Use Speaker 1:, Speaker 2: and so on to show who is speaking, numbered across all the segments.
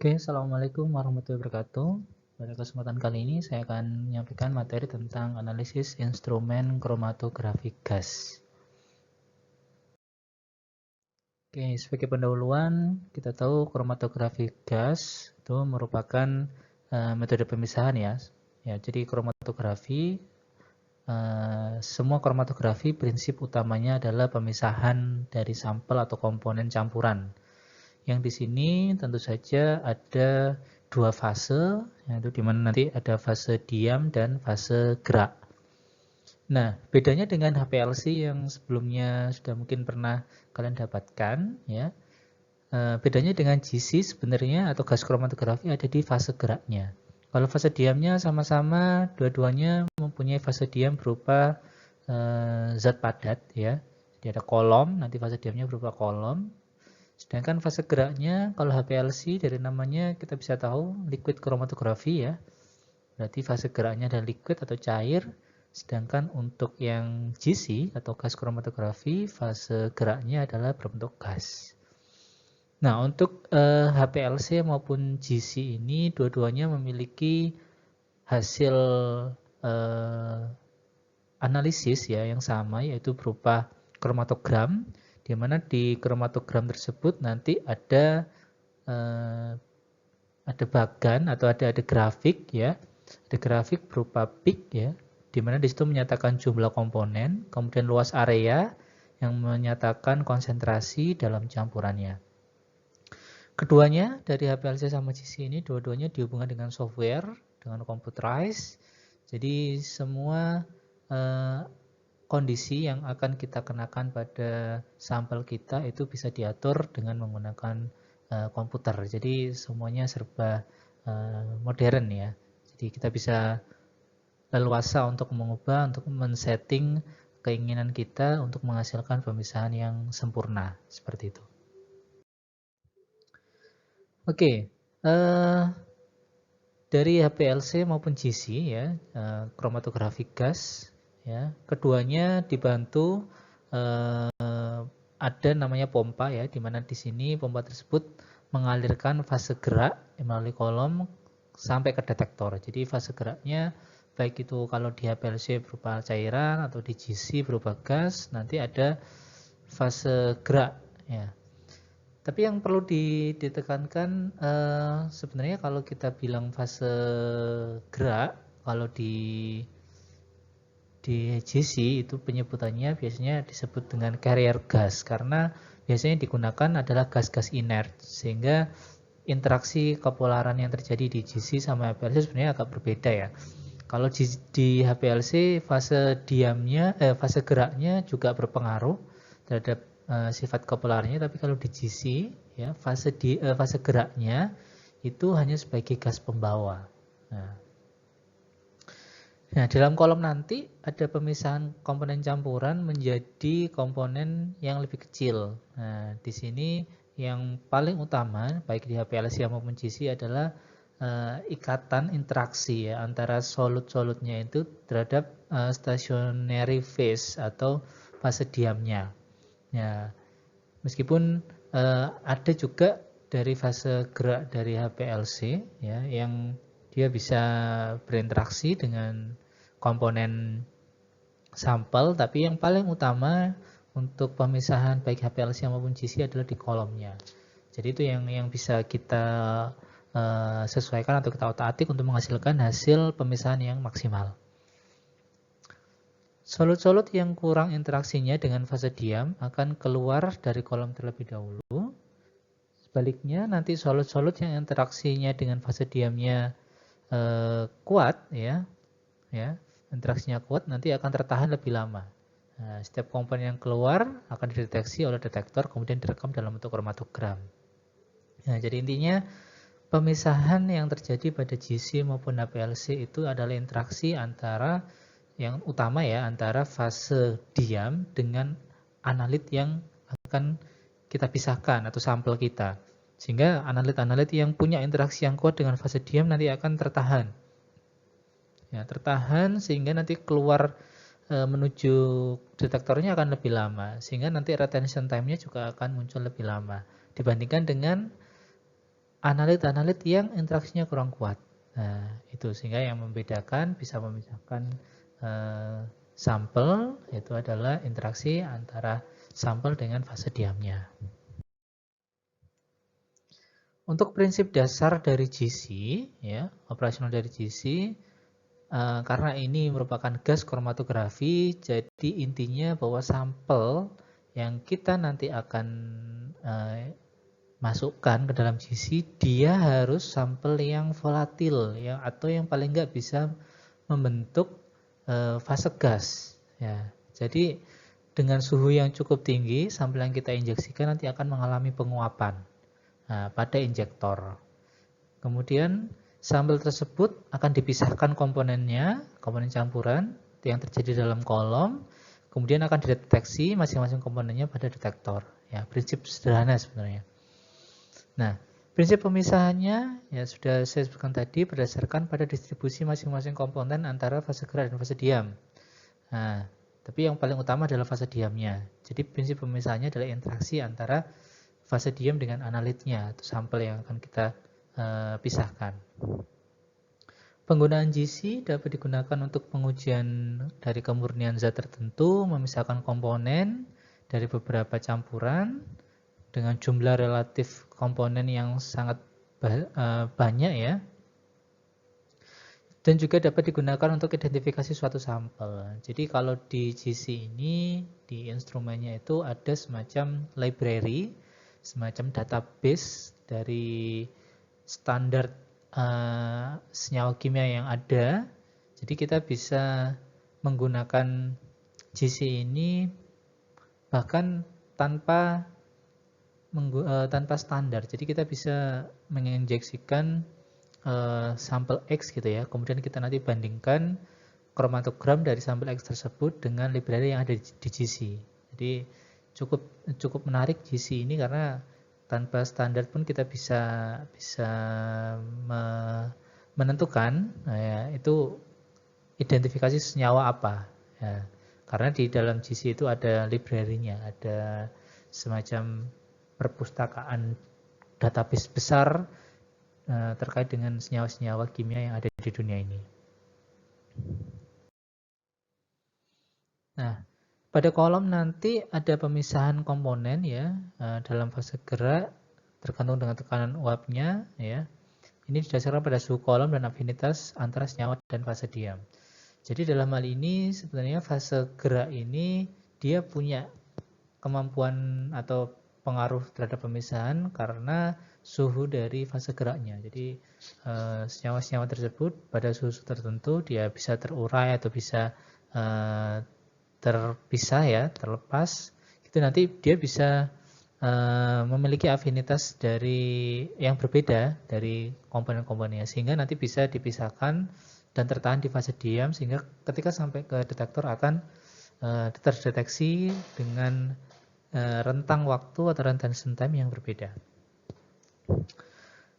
Speaker 1: Oke, Assalamualaikum warahmatullahi wabarakatuh. Pada kesempatan kali ini saya akan menyampaikan materi tentang analisis instrumen kromatografi gas. Oke, sebagai pendahuluan, kita tahu kromatografi gas itu merupakan metode pemisahan ya. Ya, jadi kromatografi, semua kromatografi prinsip utamanya adalah pemisahan dari sampel atau komponen campuran. Yang di sini tentu saja ada dua fase, yaitu di mana nanti ada fase diam dan fase gerak. Nah, bedanya dengan HPLC yang sebelumnya sudah mungkin pernah kalian dapatkan, ya. Bedanya dengan GC sebenarnya atau gas kromatografi ada di fase geraknya. Kalau fase diamnya sama-sama, dua-duanya mempunyai fase diam berupa zat padat, ya. Jadi ada kolom, nanti fase diamnya berupa kolom. Sedangkan fase geraknya, kalau HPLC dari namanya kita bisa tahu liquid kromatografi ya. Berarti fase geraknya adalah liquid atau cair. Sedangkan untuk yang GC atau gas kromatografi, fase geraknya adalah berbentuk gas. Nah, untuk HPLC maupun GC ini dua-duanya memiliki hasil analisis ya yang sama, yaitu berupa kromatogram, di mana di kromatogram tersebut nanti ada bagan atau ada grafik ya, ada grafik berupa peak ya, di mana di situ menyatakan jumlah komponen, kemudian luas area yang menyatakan konsentrasi dalam campurannya. Keduanya dari HPLC sama GC ini dua-duanya dihubungkan dengan software, dengan computerized. Jadi semua kondisi yang akan kita kenakan pada sampel kita itu bisa diatur dengan menggunakan komputer. Jadi semuanya serba modern ya. Jadi kita bisa leluasa untuk mengubah, untuk men-setting keinginan kita untuk menghasilkan pemisahan yang sempurna seperti itu. Oke, dari HPLC maupun GC ya, kromatografi gas ya, keduanya dibantu ada namanya pompa ya, di mana di sini pompa tersebut mengalirkan fase gerak melalui kolom sampai ke detektor. Jadi fase geraknya baik itu kalau di HPLC berupa cairan atau di GC berupa gas, nanti ada fase gerak ya. Tapi yang perlu ditekankan sebenarnya kalau kita bilang fase gerak, kalau di GC itu penyebutannya biasanya disebut dengan carrier gas karena biasanya digunakan adalah gas-gas inert sehingga interaksi kepolaran yang terjadi di GC sama HPLC sebenarnya agak berbeda ya. Kalau di HPLC fase diamnya fase geraknya juga berpengaruh terhadap sifat kepolarannya, tapi kalau di GC ya fase geraknya itu hanya sebagai gas pembawa. Nah, dalam kolom nanti ada pemisahan komponen campuran menjadi komponen yang lebih kecil. Nah, di sini yang paling utama baik di HPLC maupun GC adalah ikatan interaksi ya antara solut-solutnya itu terhadap stationary phase atau fase diamnya. Ya, meskipun ada juga dari fase gerak dari HPLC ya yang dia bisa berinteraksi dengan komponen sampel, tapi yang paling utama untuk pemisahan baik HPLC maupun GC adalah di kolomnya. Jadi itu yang bisa kita sesuaikan atau kita otak-atik untuk menghasilkan hasil pemisahan yang maksimal. Solut-solut yang kurang interaksinya dengan fase diam akan keluar dari kolom terlebih dahulu. Sebaliknya nanti solut-solut yang interaksinya dengan fase diamnya kuat ya, interaksinya kuat nanti akan tertahan lebih lama. Nah, setiap komponen yang keluar akan dideteksi oleh detektor kemudian direkam dalam bentuk kromatogram. Nah, jadi intinya pemisahan yang terjadi pada GC maupun HPLC itu adalah interaksi antara yang utama ya antara fase diam dengan analit yang akan kita pisahkan atau sampel kita. Sehingga analit-analit yang punya interaksi yang kuat dengan fase diam nanti akan tertahan. Ya, tertahan sehingga nanti keluar menuju detektornya akan lebih lama. Sehingga nanti retention time-nya juga akan muncul lebih lama. Dibandingkan dengan analit-analit yang interaksinya kurang kuat. Nah, itu sehingga yang membedakan, bisa memisahkan sampel, itu adalah interaksi antara sampel dengan fase diamnya. Untuk prinsip dasar dari GC, ya, operasional dari GC, karena ini merupakan gas kromatografi, jadi intinya bahwa sampel yang kita nanti akan masukkan ke dalam GC, dia harus sampel yang volatil, ya, atau yang paling nggak bisa membentuk fase gas. Ya. Jadi dengan suhu yang cukup tinggi, sampel yang kita injeksikan nanti akan mengalami penguapan pada injektor. Kemudian sampel tersebut akan dipisahkan komponennya, komponen campuran yang terjadi dalam kolom, kemudian akan dideteksi masing-masing komponennya pada detektor. Ya, prinsip sederhana sebenarnya. Nah, prinsip pemisahannya ya sudah saya sebutkan tadi berdasarkan pada distribusi masing-masing komponen antara fase gerak dan fase diam. Nah, tapi yang paling utama adalah fase diamnya. Jadi prinsip pemisahannya adalah interaksi antara fase diam dengan analitnya atau sampel yang akan kita pisahkan. Penggunaan GC dapat digunakan untuk pengujian dari kemurnian zat tertentu, memisahkan komponen dari beberapa campuran dengan jumlah relatif komponen yang sangat banyak, ya. Dan juga dapat digunakan untuk identifikasi suatu sampel. Jadi kalau di GC ini, di instrumennya itu ada semacam library, semacam database dari standar senyawa kimia yang ada. Jadi kita bisa menggunakan GC ini bahkan tanpa standar. Jadi kita bisa menginjeksikan sampel X gitu ya. Kemudian kita nanti bandingkan kromatogram dari sampel X tersebut dengan library yang ada di GC. Jadi cukup menarik GC ini karena tanpa standar pun kita bisa menentukan ya, itu identifikasi senyawa apa. Ya. Karena di dalam GC itu ada library-nya, ada semacam perpustakaan database besar terkait dengan senyawa-senyawa kimia yang ada di dunia ini. Nah, pada kolom nanti ada pemisahan komponen ya dalam fase gerak tergantung dengan tekanan uapnya ya. Ini didasarkan pada suhu kolom dan afinitas antara senyawa dan fase diam. Jadi dalam hal ini sebenarnya fase gerak ini dia punya kemampuan atau pengaruh terhadap pemisahan karena suhu dari fase geraknya. Jadi senyawa-senyawa tersebut pada suhu tertentu dia bisa terurai atau bisa terpisah ya, terlepas. Itu nanti dia bisa memiliki afinitas dari yang berbeda dari komponen-komponennya sehingga nanti bisa dipisahkan dan tertahan di fase diam sehingga ketika sampai ke detektor akan terdeteksi dengan rentang waktu atau rentang time yang berbeda.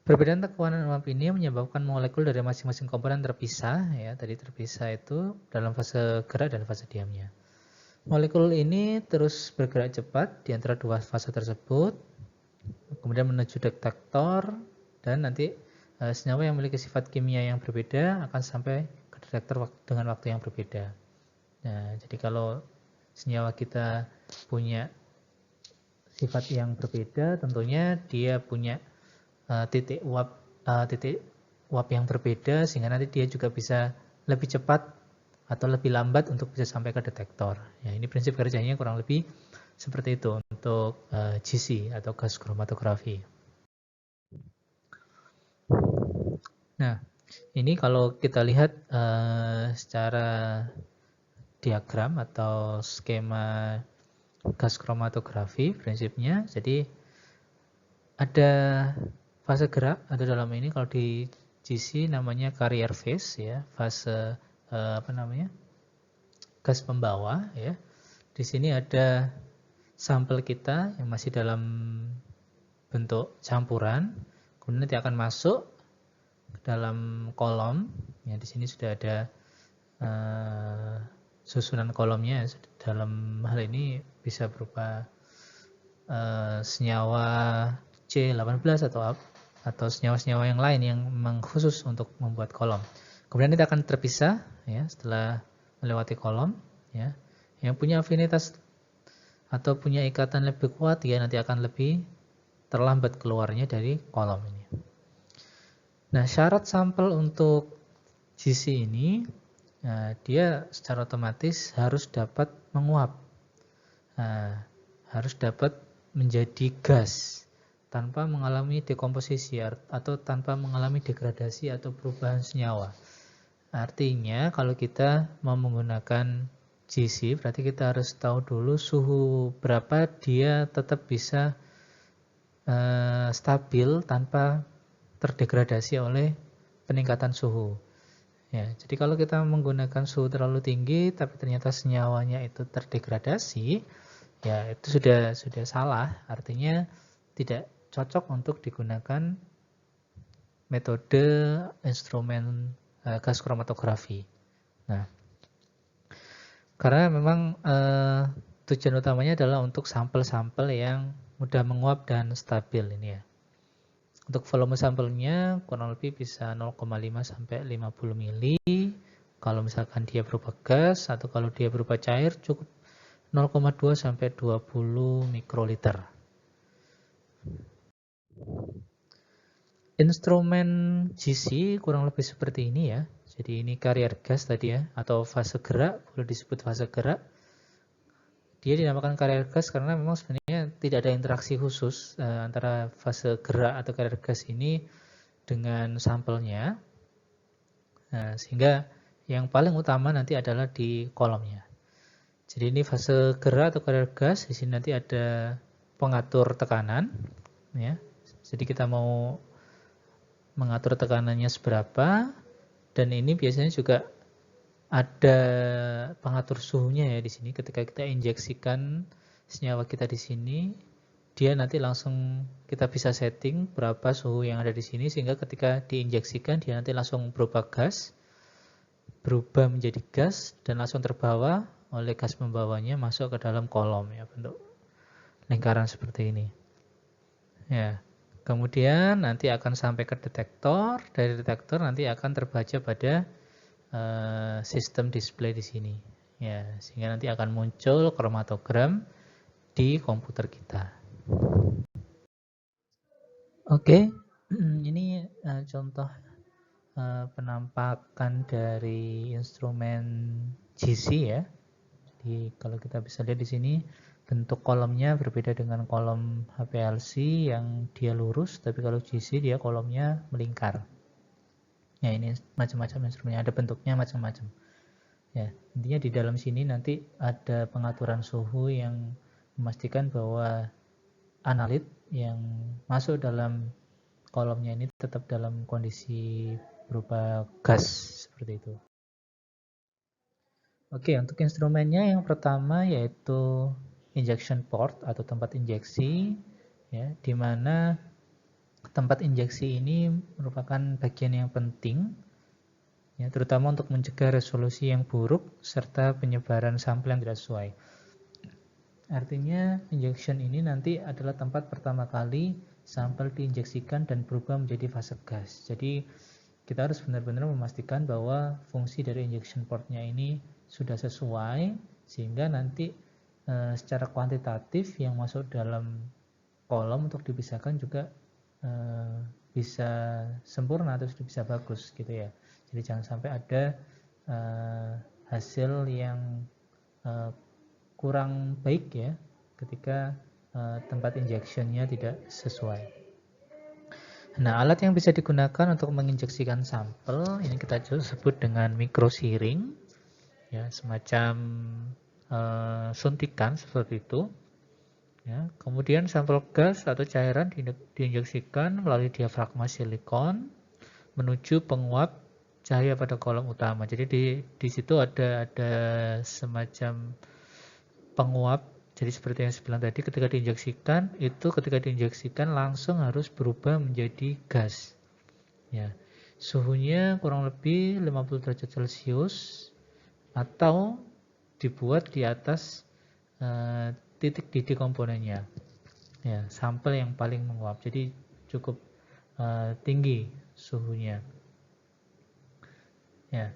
Speaker 1: Perbedaan tekanan uap ini menyebabkan molekul dari masing-masing komponen terpisah ya, tadi terpisah itu dalam fase gerak dan fase diamnya. Molekul ini terus bergerak cepat di antara dua fase tersebut, kemudian menuju detektor dan nanti senyawa yang memiliki sifat kimia yang berbeda akan sampai ke detektor dengan waktu yang berbeda. Nah, jadi kalau senyawa kita punya sifat yang berbeda, tentunya dia punya titik uap yang berbeda sehingga nanti dia juga bisa lebih cepat atau lebih lambat untuk bisa sampai ke detektor. Ya, ini prinsip kerjanya kurang lebih seperti itu untuk GC atau gas kromatografi. Nah, ini kalau kita lihat secara diagram atau skema gas kromatografi prinsipnya, jadi ada fase gerak, ada dalam ini kalau di GC namanya carrier phase ya, fase gas pembawa ya. Di sini ada sampel kita yang masih dalam bentuk campuran, kemudian nanti akan masuk ke dalam kolom. Ya, di sini sudah ada susunan kolomnya. Dalam hal ini bisa berupa senyawa C18 atau atau senyawa-senyawa yang lain yang memang khusus untuk membuat kolom. Kemudian ini akan terpisah ya setelah melewati kolom ya. Yang punya afinitas atau punya ikatan lebih kuat ya nanti akan lebih terlambat keluarnya dari kolom ini. Nah, syarat sampel untuk GC ini dia secara otomatis harus dapat menguap. Harus dapat menjadi gas tanpa mengalami dekomposisi atau tanpa mengalami degradasi atau perubahan senyawa. Artinya kalau kita mau menggunakan GC berarti kita harus tahu dulu suhu berapa dia tetap bisa stabil tanpa terdegradasi oleh peningkatan suhu. Ya, jadi kalau kita menggunakan suhu terlalu tinggi tapi ternyata senyawanya itu terdegradasi, ya itu sudah salah. Artinya tidak cocok untuk digunakan metode instrumen gas kromatografi. Nah, karena memang tujuan utamanya adalah untuk sampel-sampel yang mudah menguap dan stabil ini ya. Untuk volume sampelnya kurang lebih bisa 0,5 sampai 50 mili. Kalau misalkan dia berupa gas atau kalau dia berupa cair cukup 0,2 sampai 20 mikroliter. Instrumen GC kurang lebih seperti ini ya. Jadi ini carrier gas tadi ya, atau fase gerak, boleh disebut fase gerak. Dia dinamakan carrier gas karena memang sebenarnya tidak ada interaksi khusus antara fase gerak atau carrier gas ini dengan sampelnya. Nah, sehingga yang paling utama nanti adalah di kolomnya. Jadi ini fase gerak atau carrier gas. Di sini nanti ada pengatur tekanan ya. Jadi kita mau mengatur tekanannya seberapa, dan ini biasanya juga ada pengatur suhunya ya di sini. Ketika kita injeksikan senyawa kita di sini, dia nanti langsung kita bisa setting berapa suhu yang ada di sini sehingga ketika diinjeksikan dia nanti langsung berubah menjadi gas dan langsung terbawa oleh gas pembawanya masuk ke dalam kolom ya, bentuk lingkaran seperti ini. Ya. Kemudian nanti akan sampai ke detektor, dari detektor nanti akan terbaca pada sistem display di sini. Ya, sehingga nanti akan muncul kromatogram di komputer kita. Oke, ini contoh penampakan dari instrumen GC ya. Jadi kalau kita bisa lihat di sini bentuk kolomnya berbeda dengan kolom HPLC yang dia lurus, tapi kalau GC dia kolomnya melingkar. Ya, ini macam-macam instrumennya, ada bentuknya macam-macam. Ya, intinya di dalam sini nanti ada pengaturan suhu yang memastikan bahwa analit yang masuk dalam kolomnya ini tetap dalam kondisi berupa gas seperti itu. Oke, untuk instrumennya yang pertama yaitu injection port atau tempat injeksi ya, di mana tempat injeksi ini merupakan bagian yang penting ya, terutama untuk mencegah resolusi yang buruk serta penyebaran sampel yang tidak sesuai. Artinya injection ini nanti adalah tempat pertama kali sampel diinjeksikan dan berubah menjadi fase gas. Jadi kita harus benar-benar memastikan bahwa fungsi dari injection portnya ini sudah sesuai sehingga nanti secara kuantitatif yang masuk dalam kolom untuk dipisahkan juga bisa sempurna atau bisa bagus gitu ya. Jadi jangan sampai ada hasil yang kurang baik ya ketika tempat injectionnya tidak sesuai. Nah, alat yang bisa digunakan untuk menginjeksikan sampel ini kita sebut dengan microsiring ya, semacam suntikan seperti itu ya. Kemudian sampel gas atau cairan diinjeksikan melalui diafragma silikon menuju penguap cahaya pada kolom utama. Jadi di situ ada semacam penguap. Jadi seperti yang saya bilang tadi, ketika diinjeksikan langsung harus berubah menjadi gas. Ya, suhunya kurang lebih 50 derajat Celcius atau dibuat di atas titik didih komponennya. Ya, sampel yang paling menguap. Jadi cukup tinggi suhunya. Ya.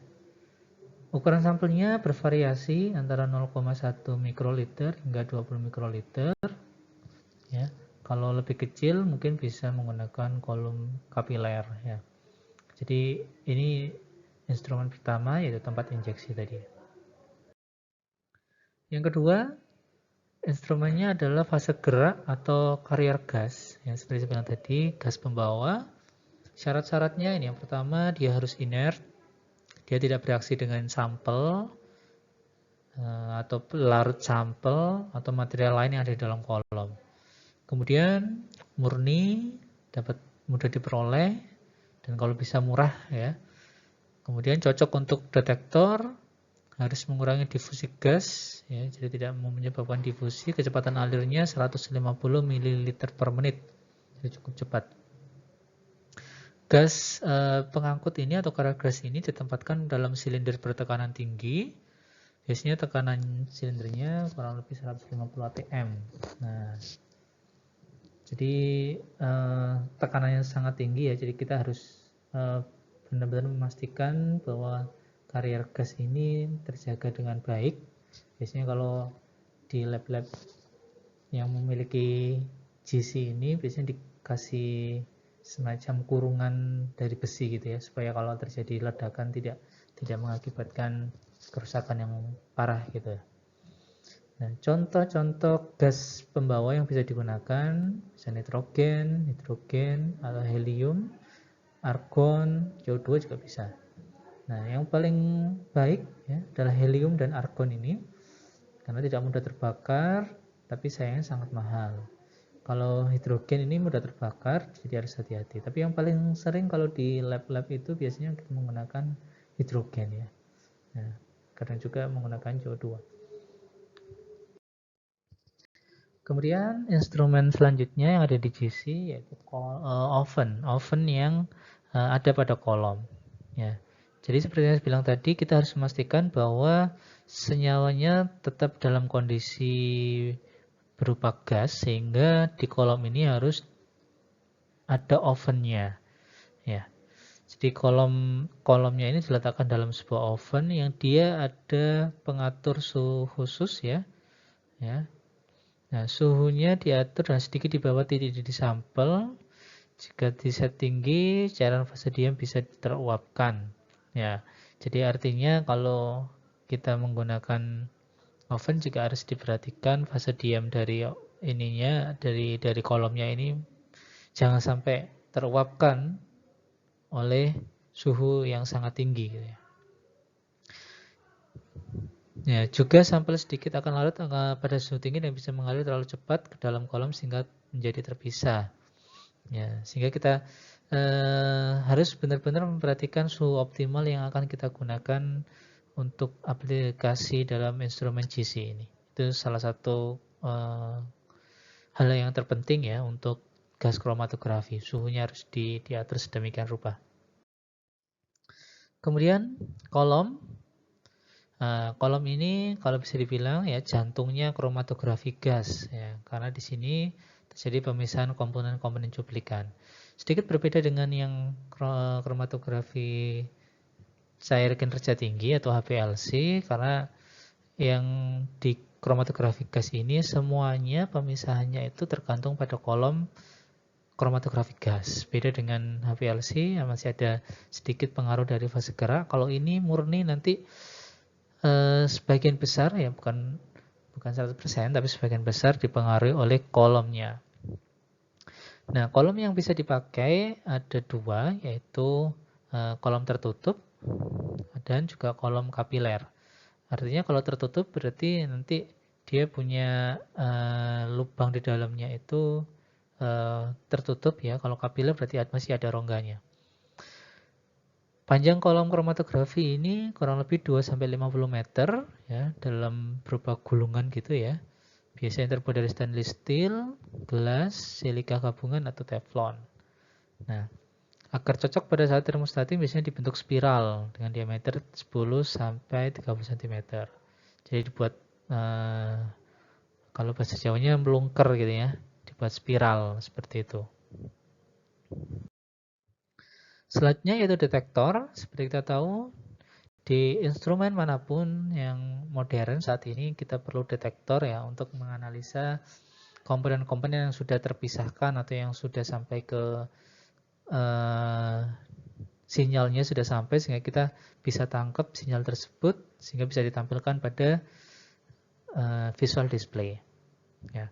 Speaker 1: Ukuran sampelnya bervariasi antara 0,1 mikroliter hingga 20 mikroliter. Ya. Kalau lebih kecil mungkin bisa menggunakan kolom kapiler. Ya. Jadi ini instrumen pertama yaitu tempat injeksi tadi. Yang kedua, instrumennya adalah fase gerak atau carrier gas. Yang seperti saya bilang tadi, gas pembawa. Syarat-syaratnya ini yang pertama dia harus inert, dia tidak bereaksi dengan sampel atau larut sampel atau material lain yang ada di dalam kolom. Kemudian murni, dapat mudah diperoleh dan kalau bisa murah ya. Kemudian cocok untuk detektor, harus mengurangi difusi gas ya, jadi tidak menyebabkan difusi. Kecepatan alirnya 150 ml per menit, jadi cukup cepat. Gas pengangkut ini atau carrier gas ini ditempatkan dalam silinder bertekanan tinggi. Biasanya tekanan silindernya kurang lebih 150 atm. Nah, jadi tekanannya sangat tinggi ya, jadi kita harus benar-benar memastikan bahwa carrier gas ini terjaga dengan baik. Biasanya kalau di lab-lab yang memiliki GC ini biasanya dikasih semacam kurungan dari besi gitu ya, supaya kalau terjadi ledakan tidak mengakibatkan kerusakan yang parah gitu. Nah, contoh-contoh gas pembawa yang bisa digunakan bisa nitrogen, atau helium, argon, CO2 juga bisa. Nah, yang paling baik ya adalah helium dan argon ini karena tidak mudah terbakar, tapi sayangnya sangat mahal. Kalau hidrogen ini mudah terbakar, jadi harus hati-hati. Tapi yang paling sering kalau di lab-lab itu biasanya kita menggunakan hidrogen ya. Nah, kadang juga menggunakan CO2. Kemudian instrumen selanjutnya yang ada di GC yaitu oven yang ada pada kolom. Ya. Jadi seperti yang saya bilang tadi, kita harus memastikan bahwa senyawanya tetap dalam kondisi berupa gas sehingga di kolom ini harus ada ovennya. Ya. Jadi kolomnya ini diletakkan dalam sebuah oven yang dia ada pengatur suhu khusus ya. Ya. Nah, suhunya diatur dan sedikit di bawah titik-titik sampel. Jika di set tinggi, cairan fase diam bisa teruapkan. Ya, jadi artinya kalau kita menggunakan oven juga harus diperhatikan fase diam dari ininya, dari kolomnya ini jangan sampai teruapkan oleh suhu yang sangat tinggi. Gitu ya. Ya, juga sampel sedikit akan larut pada suhu tinggi dan bisa mengalir terlalu cepat ke dalam kolom sehingga menjadi terpisah. Ya, sehingga kita harus benar-benar memperhatikan suhu optimal yang akan kita gunakan untuk aplikasi dalam instrumen GC ini. Itu salah satu hal yang terpenting ya untuk gas kromatografi. Suhunya harus diatur sedemikian rupa. Kemudian kolom. Kolom ini kalau bisa dibilang ya jantungnya kromatografi gas ya, karena di sini terjadi pemisahan komponen-komponen cuplikan. Sedikit berbeda dengan yang kromatografi cair kinerja tinggi atau HPLC, karena yang di kromatografi gas ini semuanya pemisahannya itu tergantung pada kolom kromatografi gas. Beda dengan HPLC yang masih ada sedikit pengaruh dari fase gerak. Kalau ini murni nanti sebagian besar ya bukan 100% tapi sebagian besar dipengaruhi oleh kolomnya. Nah, kolom yang bisa dipakai ada dua, yaitu kolom tertutup dan juga kolom kapiler. Artinya kalau tertutup berarti nanti dia punya lubang di dalamnya itu tertutup ya. Kalau kapiler berarti masih ada rongganya. Panjang kolom kromatografi ini kurang lebih 2-50 meter ya, dalam berupa gulungan gitu ya. Biasanya terbuat dari stainless steel, gelas, silika gabungan atau teflon. Nah, agar cocok pada saat termostatik biasanya dibentuk spiral dengan diameter 10-30 cm. Jadi dibuat kalau bahasa Jawanya melungker gitu ya, dibuat spiral seperti itu. Selanjutnya yaitu detektor. Seperti kita tahu, di instrumen manapun yang modern saat ini kita perlu detektor ya untuk menganalisa komponen-komponen yang sudah terpisahkan atau yang sudah sampai ke sinyalnya sudah sampai sehingga kita bisa tangkap sinyal tersebut sehingga bisa ditampilkan pada visual display. Ya.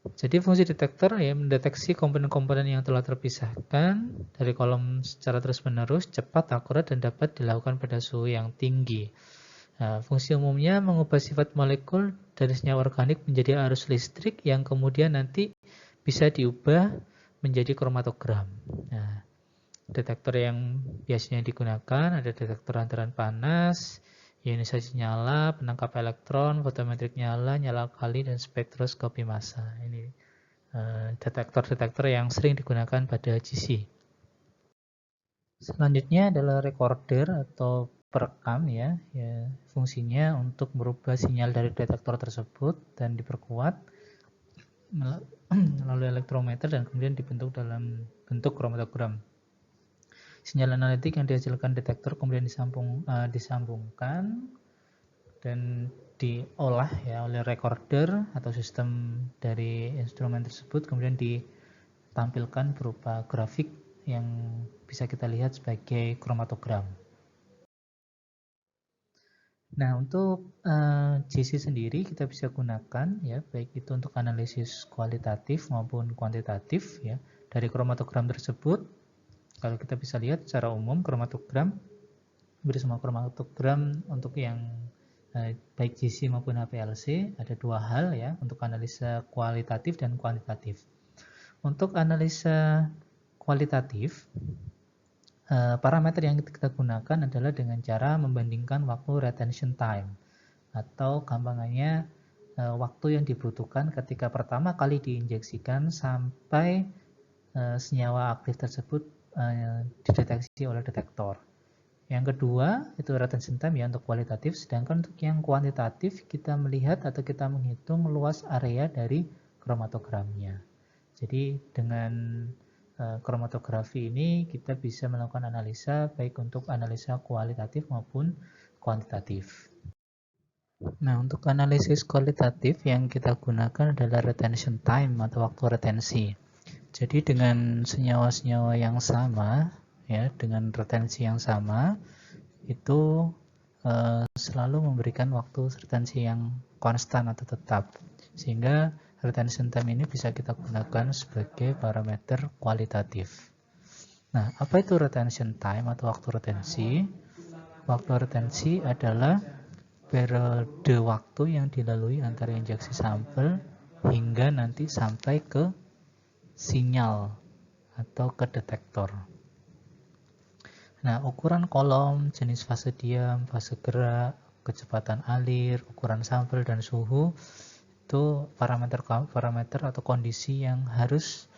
Speaker 1: Jadi fungsi detektor ya mendeteksi komponen-komponen yang telah terpisahkan dari kolom secara terus-menerus, cepat, akurat, dan dapat dilakukan pada suhu yang tinggi. Nah, fungsi umumnya mengubah sifat molekul dari senyawa organik menjadi arus listrik yang kemudian nanti bisa diubah menjadi kromatogram. Nah, detektor yang biasanya digunakan ada detektor antara panas, ionisasi nyala, penangkap elektron, fotometrik nyala, nyala alkali, dan spektroskopi massa. Ini detektor-detektor yang sering digunakan pada GC. Selanjutnya adalah recorder atau perekam ya. Fungsinya untuk merubah sinyal dari detektor tersebut dan diperkuat melalui elektrometer dan kemudian dibentuk dalam bentuk kromatogram. Sinyal analitik yang dihasilkan detektor kemudian disambungkan dan diolah ya oleh recorder atau sistem dari instrumen tersebut, kemudian ditampilkan berupa grafik yang bisa kita lihat sebagai kromatogram. Nah, untuk GC sendiri kita bisa gunakan ya, baik itu untuk analisis kualitatif maupun kuantitatif ya. Dari kromatogram tersebut, kalau kita bisa lihat secara umum kromatogram, semua kromatogram untuk yang baik GC maupun HPLC ada dua hal ya, untuk analisa kualitatif dan kuantitatif. Untuk analisa kualitatif, parameter yang kita gunakan adalah dengan cara membandingkan waktu retention time, atau gampangannya waktu yang dibutuhkan ketika pertama kali diinjeksikan sampai senyawa aktif tersebut dideteksi oleh detektor. Yang kedua itu retention time ya untuk kualitatif, sedangkan untuk yang kuantitatif kita melihat atau kita menghitung luas area dari kromatogramnya. Jadi dengan kromatografi ini kita bisa melakukan analisa baik untuk analisa kualitatif maupun kuantitatif. Nah, untuk analisis kualitatif yang kita gunakan adalah retention time atau waktu retensi. Jadi dengan senyawa-senyawa yang sama ya, dengan retensi yang sama itu selalu memberikan waktu retensi yang konstan atau tetap, sehingga retention time ini bisa kita gunakan sebagai parameter kualitatif. Nah, apa itu retention time atau waktu retensi? Waktu retensi adalah periode waktu yang dilalui antara injeksi sampel hingga nanti sampai ke sinyal atau ke detektor. Nah, ukuran kolom, jenis fase diam, fase gerak, kecepatan alir, ukuran sampel, dan suhu itu parameter atau kondisi yang harus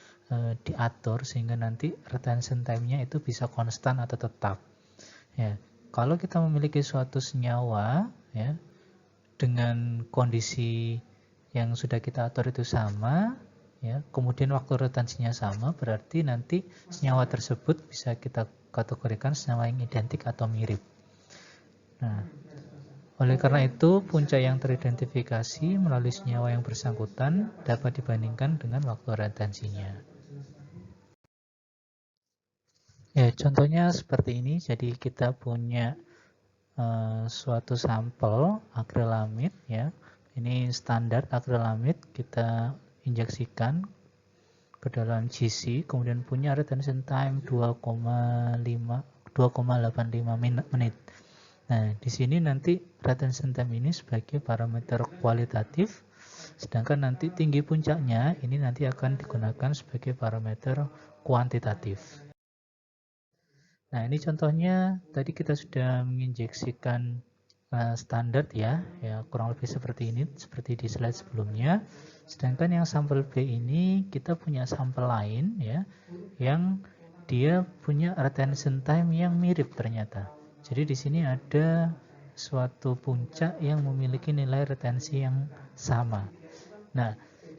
Speaker 1: diatur sehingga nanti retention time-nya itu bisa konstan atau tetap. Ya, kalau kita memiliki suatu senyawa ya dengan kondisi yang sudah kita atur itu sama ya, kemudian waktu retensinya sama, berarti nanti senyawa tersebut bisa kita kategorikan senyawa yang identik atau mirip. Nah, oleh karena itu puncak yang teridentifikasi melalui senyawa yang bersangkutan dapat dibandingkan dengan waktu retensinya. Ya, contohnya seperti ini. Jadi kita punya suatu sampel akrilamid ya. Ini standar akrilamid, kita injeksikan ke dalam GC, kemudian punya retention time 2,85 menit. Nah, di sini nanti retention time ini sebagai parameter kualitatif, sedangkan nanti tinggi puncaknya ini nanti akan digunakan sebagai parameter kuantitatif. Nah, ini contohnya tadi kita sudah menginjeksikan standar ya, kurang lebih seperti ini, seperti di slide sebelumnya. Sedangkan yang sampel B ini kita punya sampel lain ya, yang dia punya retention time yang mirip ternyata. Jadi di sini ada suatu puncak yang memiliki nilai retensi yang sama. Nah,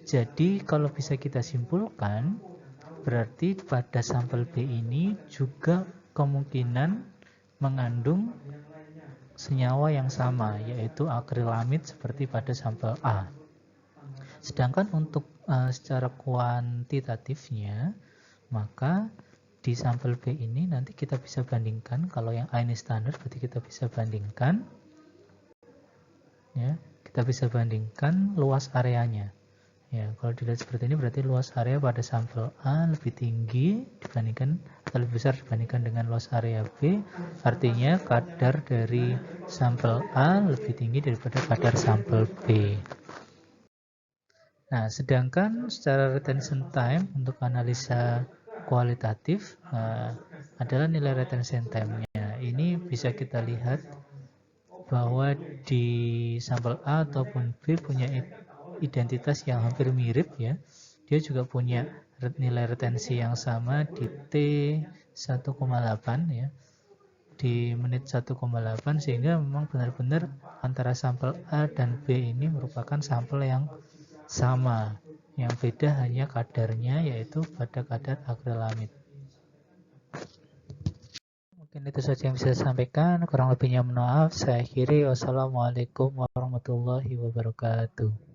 Speaker 1: jadi kalau bisa kita simpulkan, berarti pada sampel B ini juga kemungkinan mengandung senyawa yang sama, yaitu akrilamid seperti pada sampel A. Sedangkan untuk secara kuantitatifnya, maka di sampel B ini nanti kita bisa bandingkan, kalau yang A ini standar berarti kita bisa bandingkan, ya, kita bisa bandingkan luas areanya. Ya, kalau dilihat seperti ini berarti luas area pada sampel A lebih tinggi dibandingkan atau lebih besar dibandingkan dengan luas area B. Artinya kadar dari sampel A lebih tinggi daripada kadar sampel B. Nah, sedangkan secara retention time untuk analisa kualitatif adalah nilai retention time-nya. Ini bisa kita lihat bahwa di sampel A ataupun B punya identitas yang hampir mirip, ya. Dia juga punya nilai retensi yang sama di T 1,8, ya. Di menit 1,8, sehingga memang benar-benar antara sampel A dan B ini merupakan sampel yang sama. Yang beda hanya kadarnya, yaitu pada kadar akrilamid. Mungkin itu saja yang bisa saya sampaikan. Kurang lebihnya mohon maaf. Saya akhiri. Wassalamualaikum warahmatullahi wabarakatuh.